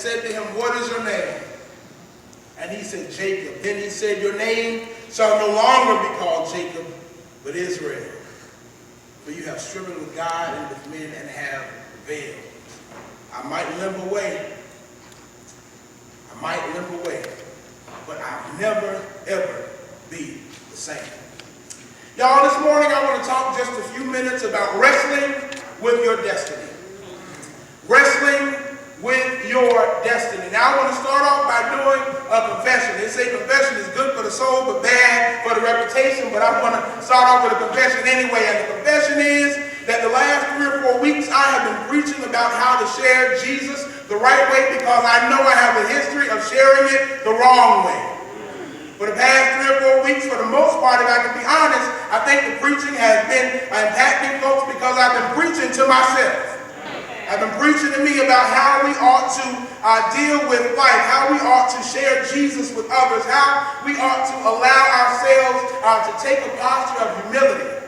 said to him, what is your name? And he said, Jacob. Then he said, your name shall no longer be called Jacob, but Israel. For you have striven with God and with men and have prevailed. I might limp away. But I'll never, ever be the same. Y'all, this morning I want to talk just a few minutes about wrestling with your destiny. Wrestling with your destiny. Now I want to start off by doing a confession. They say confession is good for the soul but bad for the reputation, but I want to start off with a confession anyway. And the confession is that the last 3 or 4 weeks I have been preaching about how to share Jesus the right way because I know I have a history of sharing it the wrong way. For the past 3 or 4 weeks, for the most part, if I can be honest, I think the preaching has been impacting folks because I've been preaching to myself. I've been preaching to me about how we ought to deal with life, how we ought to share Jesus with others, how we ought to allow ourselves to take a posture of humility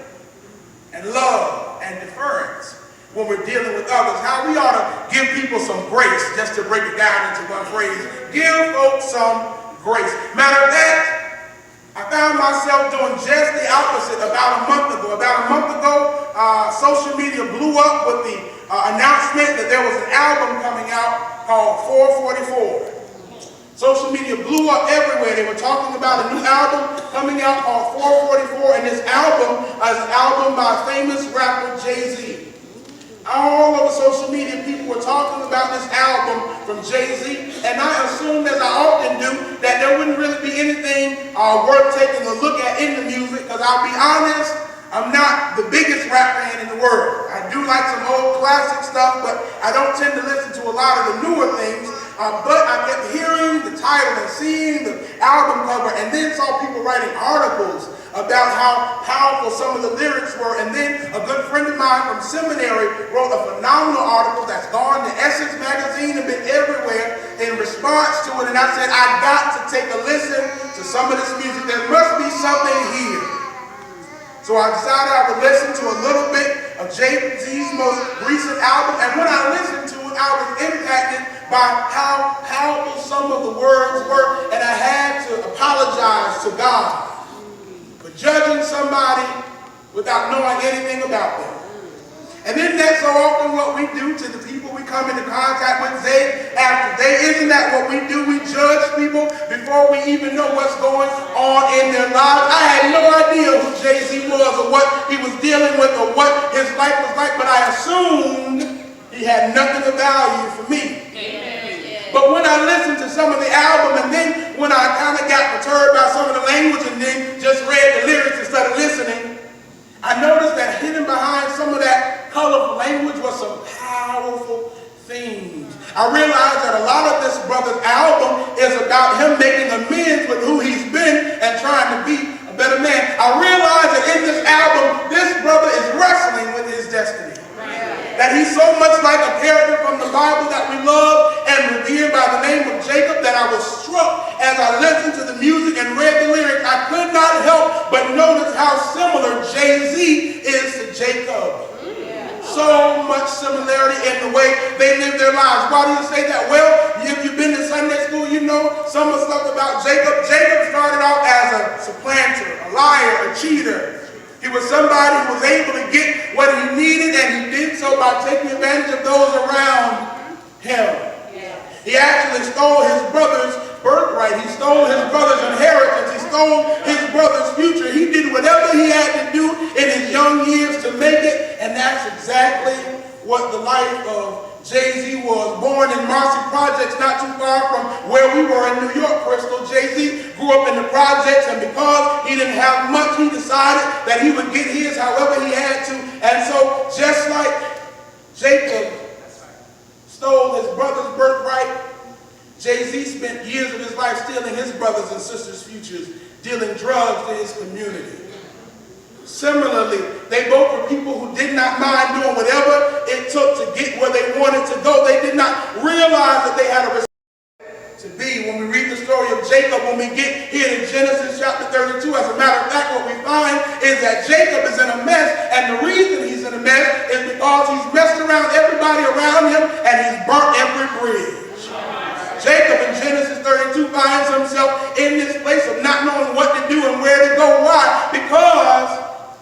and love and deference when we're dealing with others, how we ought to give people some grace, just to break it down into one phrase. Give folks some grace. Matter of fact, I found myself doing just the opposite about a month ago. About a month ago, social media blew up with the announcement that there was an album coming out called 444. Social media blew up everywhere. They were talking about a new album coming out called 444, and this album is an album by famous rapper Jay-Z. All over social media, people were talking about this album from Jay-Z, and I assumed, as I often do, that there wouldn't really be anything worth taking a look at in the music, because I'll be honest, I'm not the biggest rap fan in the world. I do like some old classic stuff, but I don't tend to listen to a lot of the newer things. But I kept hearing the title and seeing the album cover, and then saw people writing articles about how powerful some of the lyrics were. And then a good friend of mine from seminary wrote a phenomenal article that's gone to Essence magazine and been everywhere in response to it. And I said, I got to take a listen to some of this music. There must be something here. So I decided I would listen to a little bit of Jay-Z's most recent album. And when I listened to it, I was impacted by how powerful some of the words were. And I had to apologize to God for judging somebody without knowing anything about them. And isn't that so often what we do to the people we come into contact with day after day? Isn't that what we do? We judge people before we even know what's going on in their lives. I had no idea who Jay-Z was or what he was dealing with or what his life was like, but I assumed he had nothing of value for me. But when I listened to some of the album, and then when I kind of got perturbed by some of the language and then just read the lyrics instead of listening, I noticed that hidden behind some of that colorful language was some powerful themes. I realized that a lot of this brother's album is about him making amends with who he's been and trying to be a better man. I realized that in this album, this brother is wrestling with his destiny. That he's so much like a character from the Bible that we love and revered by the name of Jacob that I was struck as I listened to the music and read the lyrics. I could not help but notice how similar Jay-Z is to Jacob. So much similarity in the way they live their lives. Why do you say that? Well, if you've been to Sunday school, you know some of the stuff about Jacob. Jacob started off as a supplanter, a liar, a cheater. He was somebody who was able to get what he needed, and he did so by taking advantage of those around him. He actually stole his brother's birthright. He stole his brother's inheritance. He stole his brother's future. He did whatever he had to do in his young years to make it, and that's exactly what the life of Jay-Z was. Born in Marcy Projects, not too far from where we were in New York, Crystal. Jay-Z grew up in the projects, and because he didn't have much, he decided that he would get his however he had to. And so, just like Jacob stole his brother's birthright, Jay-Z spent years of his life stealing his brothers and sisters' futures, dealing drugs to his community. Similarly, they both were people who did not mind doing whatever it took to get where they wanted to go. They did not realize that they had a to be. When we read the story of Jacob, when we get here in Genesis chapter 32, as a matter of fact, what we find is that Jacob is in a mess, and the reason he's in a mess is because he's messed around everybody around him, and he's burnt every bridge. finds himself in this place of not knowing what to do and where to go. Why? Because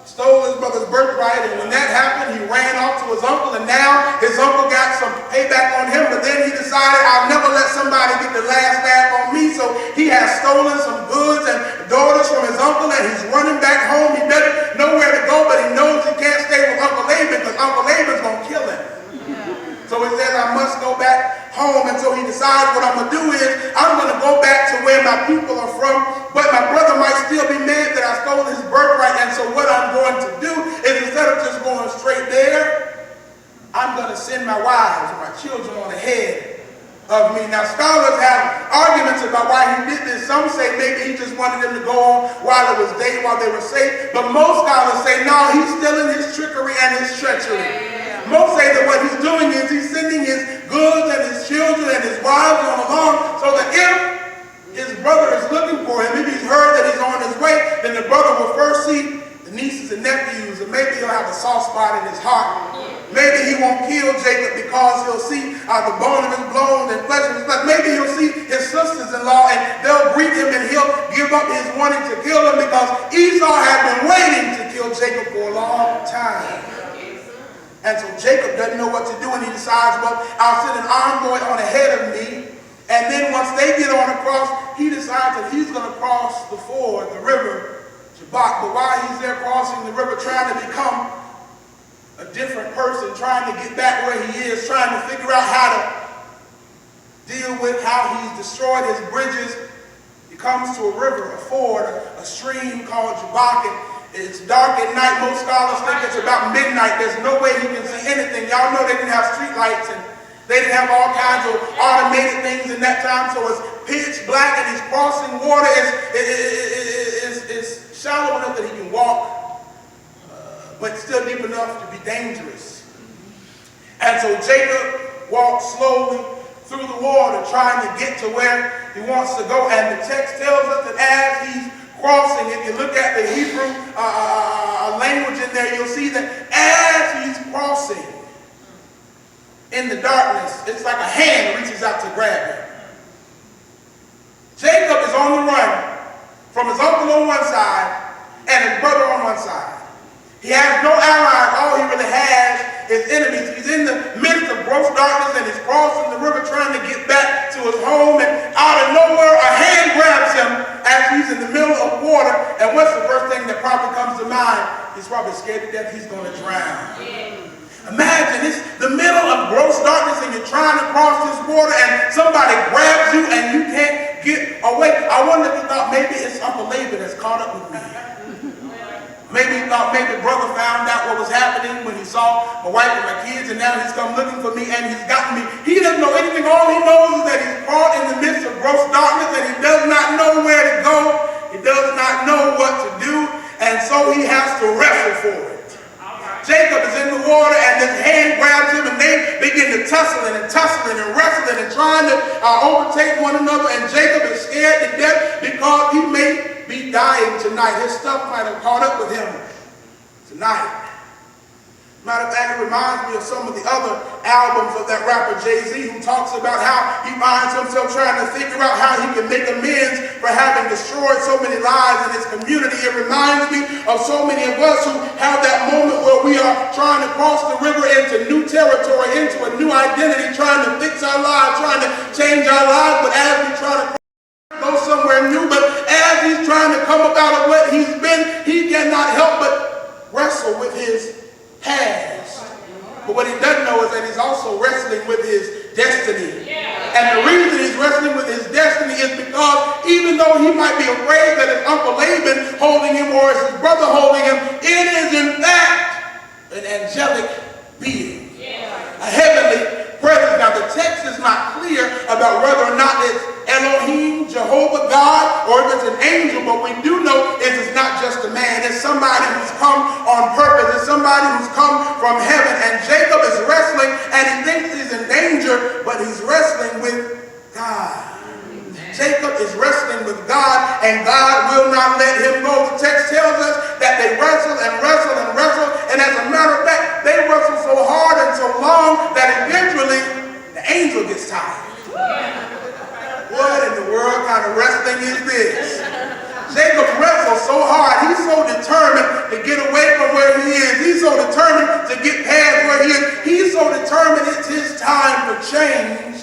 he stole his brother's birthright, and when that happened, he ran off to his uncle, and now his uncle got some payback on him, but then he decided, I'll never let somebody get the last laugh on me, so he has stolen some goods and daughters from his uncle, and he's running back home. He doesn't know where to go, but he knows he can't stay with Uncle Laban because Uncle Laban's going to kill him. So he says, I must go back home. And so he decides what I'm going to do is I'm going to go back to where my people are from, but my brother might still be mad that I stole his birthright. And so what I'm going to do is, instead of just going straight there, I'm going to send my wives and my children on ahead of me. Now, scholars have arguments about why he did this. Some say maybe he just wanted them to go on while it was day, while they were safe. But most scholars say, no, he's still in his trickery and his treachery. Most say that what he's doing is he's sending his goods and his children and his wives on along so that if his brother is looking for him, if he's heard that he's on his way, then the brother will first see the nieces and nephews, and maybe he'll have a soft spot in his heart. Maybe he won't kill Jacob because he'll see the bone of his bones and flesh of his flesh. Maybe he'll see his sisters-in-law and they'll greet him and he'll give up his wanting to kill him because Esau had been waiting to kill Jacob for a long time. And so Jacob doesn't know what to do, and he decides, well, I'll send an envoy on ahead of me. And then once they get on across, he decides that he's going to cross the ford, the river, Jabbok. But while he's there crossing the river, trying to become a different person, trying to get back where he is, trying to figure out how to deal with how he's destroyed his bridges, he comes to a river, a ford, a stream called Jabbok. It's dark at night. Most scholars think it's about midnight. There's no way he can see anything. Y'all know they didn't have street lights and they didn't have all kinds of automated things in that time. So it's pitch black and he's crossing water. It's shallow enough that he can walk, but still deep enough to be dangerous. And so Jacob walks slowly through the water trying to get to where he wants to go. And the text tells us that as he's crossing, if you look at the Hebrew language in there, you'll see that as he's crossing in the darkness, it's like a hand reaches out to grab him. Jacob is on the run from his uncle on one side and his brother on one side. He has no allies. All he really has is enemies. He's in the midst of gross darkness and he's crossing the river trying to get back to his home, and out of nowhere a hand grabs him as he's in the middle of water. And what's the first thing that probably comes to mind? He's probably scared to death he's going to drown. Imagine, it's the middle of gross darkness and you're trying to cross this water and somebody grabs you and you can't get away. I wonder if he thought maybe it's Uncle Laban that's caught up with me. Maybe he thought maybe brother found out what was happening when he saw my wife and my kids, and now he's come looking for me and he's gotten me. He doesn't know anything. All he knows is that he's caught in the midst of gross darkness and he does not know where to go. He does not know what to do, and so he has to wrestle for it. Jacob is in the water and this hand grabs him and they begin to tussling and wrestling and trying to overtake one another, and Jacob is scared to death because he may be dying tonight. His stuff might have caught up with him tonight. Matter of fact, it reminds me of some of the other albums of that rapper Jay-Z, who talks about how he finds himself trying to figure out how he can make amends for having destroyed so many lives in his community. It reminds me of so many of us who have that moment where we are trying to cross the river into new territory, into a new identity, trying to fix our lives, trying to change our lives, but as we try to go somewhere new, but as he's trying to come up out of what he's been, he cannot help but wrestle with his past. But what he doesn't know is that he's also wrestling with his destiny. And the reason he's wrestling with his destiny is because even though he might be afraid that his Uncle Laban holding him or his brother holding him, it is in fact an angelic being, a heavenly presence. Now the text is not clear about whether or not it's Elohim, Jehovah God, or if it's an angel, but we do know it's not just a man. It's somebody who's come on purpose. It's somebody who's come from heaven. And Jacob is wrestling and he thinks he's in danger, but he's wrestling with God. Jacob is wrestling with God, and God will not let him go. The text tells us that they wrestle and wrestle and wrestle, and as a matter of fact, they wrestle so hard and so long that eventually the angel gets tired. What in the world kind of wrestling is this? Jacob wrestles so hard. He's so determined to get away from where he is. He's so determined to get past where he is. He's so determined it's his time for change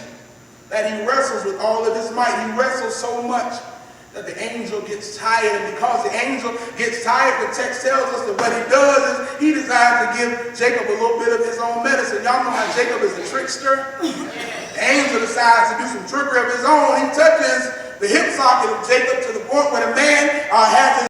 that he wrestles with all of his might. He wrestles so much that the angel gets tired. And because the angel gets tired, the text tells us that what he does is he decides to give Jacob a little bit of his own medicine. Y'all know how Jacob is a trickster? The angel decides to do some trickery of his own. He touches the hip socket of Jacob to the point where the man has his